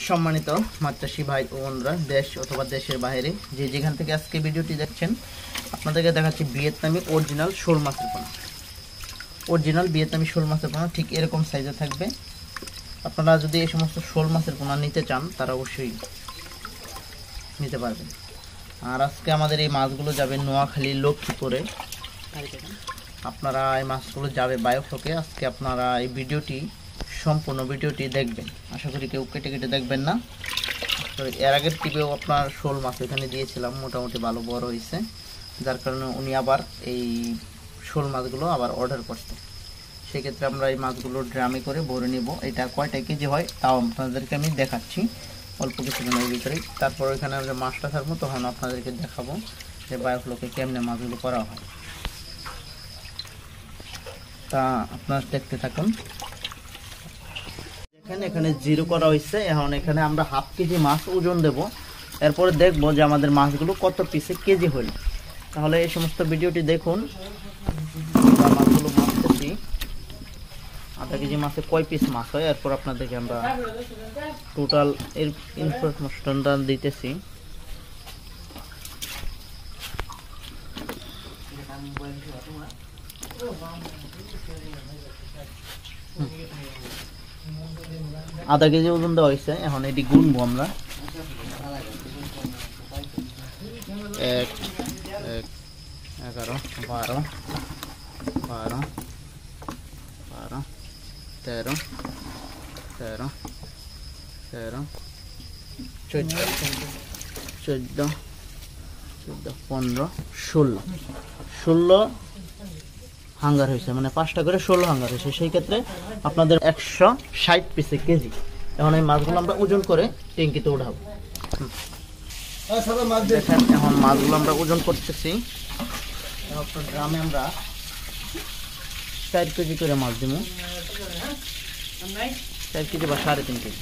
সম্মানিত মাছ চাষী ভাই ও বোনরা, দেশ অথবা দেশের বাইরে যে যেখান থেকে আজকে ভিডিওটি দেখছেন, আপনাদেরকে দেখাচ্ছি ভিয়েতনামি অরিজিনাল শোল মাছের পোনা। অরিজিনাল ভিয়েতনামি শোল মাছের পোনা ঠিক এরকম সাইজে থাকবে। আপনারা যদি এই সমস্ত শোল মাছের পোনা নিতে চান তারা অবশ্যই নিতে পারবেন। আর আজকে আমাদের এই মাছগুলো যাবে নোয়াখালী লক্ষ্মীপুরে। আপনারা এই মাছগুলো যাবে বায়োফ্লকে। আজকে আপনারা এই ভিডিওটি সম্পূর্ণ ভিডিওটি দেখবেন, আশা করি কেউ কেটে কেটে দেখবেন না। এর আগের টিপেও আপনার শোল মাছ এখানে দিয়েছিলাম, মোটামুটি ভালো বড় হয়েছে, যার কারণে উনি আবার এই শোল মাছগুলো আবার অর্ডার করতে। সেক্ষেত্রে আমরা এই মাছগুলো ড্রামে করে ভরে নিব। এটা কয়টা কেজি হয় তাও আপনাদেরকে আমি দেখাচ্ছি অল্প কিছুদিনের ভিতরেই। তারপর ওইখানে আমরা মাছটা থাকবো, তখন আপনাদেরকে দেখাবো যে বায়োফ্লকে কেমনে মাছগুলো করা হয়। তা আপনারা দেখতে থাকুন। এখানে জিরো করা হয়েছে। এখন এখানে আমরা হাফ কেজি মাছ ওজন দেব, এরপরে দেখব যে আমাদের মাছগুলো কত পিসে কেজি হইল। তাহলে এই সমস্ত ভিডিওটি দেখুন। মাছগুলো মাছতেছি, আধা কেজি মাছে কয় পিস মাছ হয়, এরপর আপনাদেরকে আমরা টোটাল এর ইনফরমেশনটা দিতেছি। আধা কেজি ওজন দেওয়া হয়েছে। এখন এটি গুনবো আমরা। 1, 11, 12, 12, 12, 13, 13, 13, 14, 14, 15, 16 হাঙ্গার হয়েছে, মানে 5টা করে 16 হাঙ্গার হয়েছে। সেই ক্ষেত্রে আপনাদের 160 পিসে কেজি। এখন এই মাছগুলো আমরা ওজন করে ট্যাঙ্কিতে উঠাবো। দেখেন এখন মাছগুলো আমরা ওজন করতেছি। গ্রামে আমরা 4 কেজি করে মাছ দিব, 4 কেজি বা 3.5 কেজি।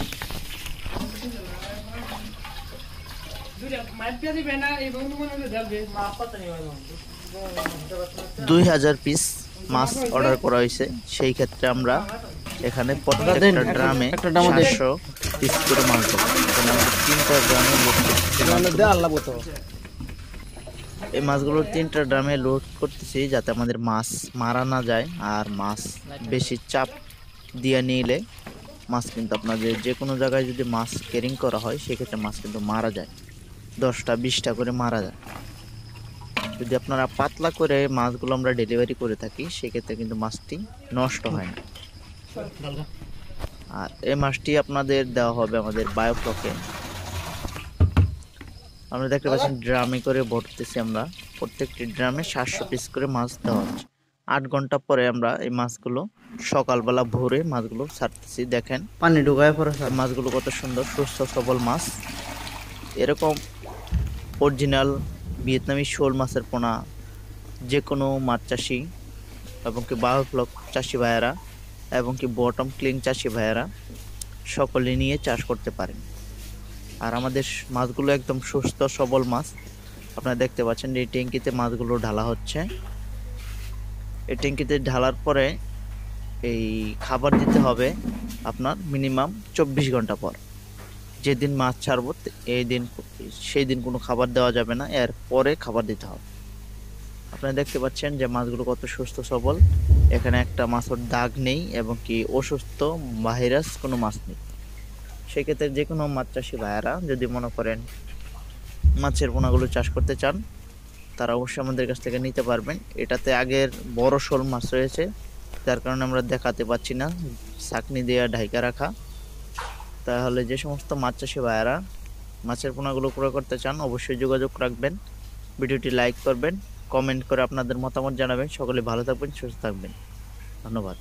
2000 পিস মাছ অর্ডার করা হয়েছে। সেই ক্ষেত্রে আমরা এখানে প্রত্যেকটা ড্রামে 700 পিস করে মাছ দেবো। এখানে আমরা 3টা ড্রামে এই মাছগুলো 3টা ড্রামে লোড করতেছি, যাতে আমাদের মাছ মারা না যায়। আর মাছ বেশি চাপ দিয়ে নিলে মাছ কিন্তু আপনাদের যে কোনো জায়গায় যদি মাছ ক্যারিং করা হয়, সেক্ষেত্রে মাছ কিন্তু মারা যায়, 10টা 20টা করে মারা যায়। যদি আপনারা পাতলা করে মাছগুলো আমরা ডেলিভারি করে থাকি, সেক্ষেত্রে কিন্তু মাছটি নষ্ট হয় না। আর এই মাছটি আপনাদের দেওয়া হবে আমাদের বায়োফ্লকে। আমরা দেখতে পাচ্ছেন ড্রামে করে ভরতেছি আমরা। প্রত্যেকটি ড্রামে 700 পিস করে মাছ দেওয়া হচ্ছে। 8 ঘন্টা পরে আমরা এই মাছগুলো সকালবেলা ভোরে মাছগুলো ছাড়তেছি। দেখেন পানি ঢুকায় পরে মাছগুলো কত সুন্দর সুস্থ সবল মাছ। এরকম অরিজিনাল ভিয়েতনামি শোল মাছের পোনা যে কোনো মাছ চাষি এবং কি বায়োফ্লক চাষি ভাইয়েরা এবং কি বটম ক্লিং চাষি ভাইয়েরা সকলে নিয়ে চাষ করতে পারেন। আর আমাদের মাছগুলো একদম সুস্থ সবল মাছ। আপনারা দেখতে পাচ্ছেন এই ট্যাঙ্কিতে মাছগুলো ঢালা হচ্ছে। এই ট্যাঙ্কিতে ঢালার পরে এই খাবার দিতে হবে আপনার মিনিমাম 24 ঘন্টা পর। যেদিন মাছ ছাড়বো সেই দিন কোনো খাবার দেওয়া যাবে না, এর পরে খাবার দিতে হবে। আপনারা দেখতে পাচ্ছেন যে মাছগুলো কত সুস্থ সবল। এখানে একটা মাছের দাগ নেই এবং কি অসুস্থ ভাইরাস কোনো মাছ নেই। সেক্ষেত্রে যে কোনো মাছ চাষি ভাইয়ারা যদি মনে করেন মাছের পোনাগুলো চাষ করতে চান, তারা অবশ্যই আমাদের কাছ থেকে নিতে পারবেন। এটাতে আগের বড় শোল মাছ রয়েছে, যার কারণে আমরা দেখাতে পাচ্ছি না, ছাকনি দিয়ে ঢাইকা রাখা। তাহলে যে সমস্ত মাছ চাষি ভাইয়ারা মাছের পোনাগুলো ক্রয় করতে চান, অবশ্যই যোগাযোগ রাখবেন। ভিডিওটি লাইক করবেন, কমেন্ট করে আপনাদের মতামত জানাবেন। সকলে ভালো থাকবেন, সুস্থ থাকবেন। ধন্যবাদ।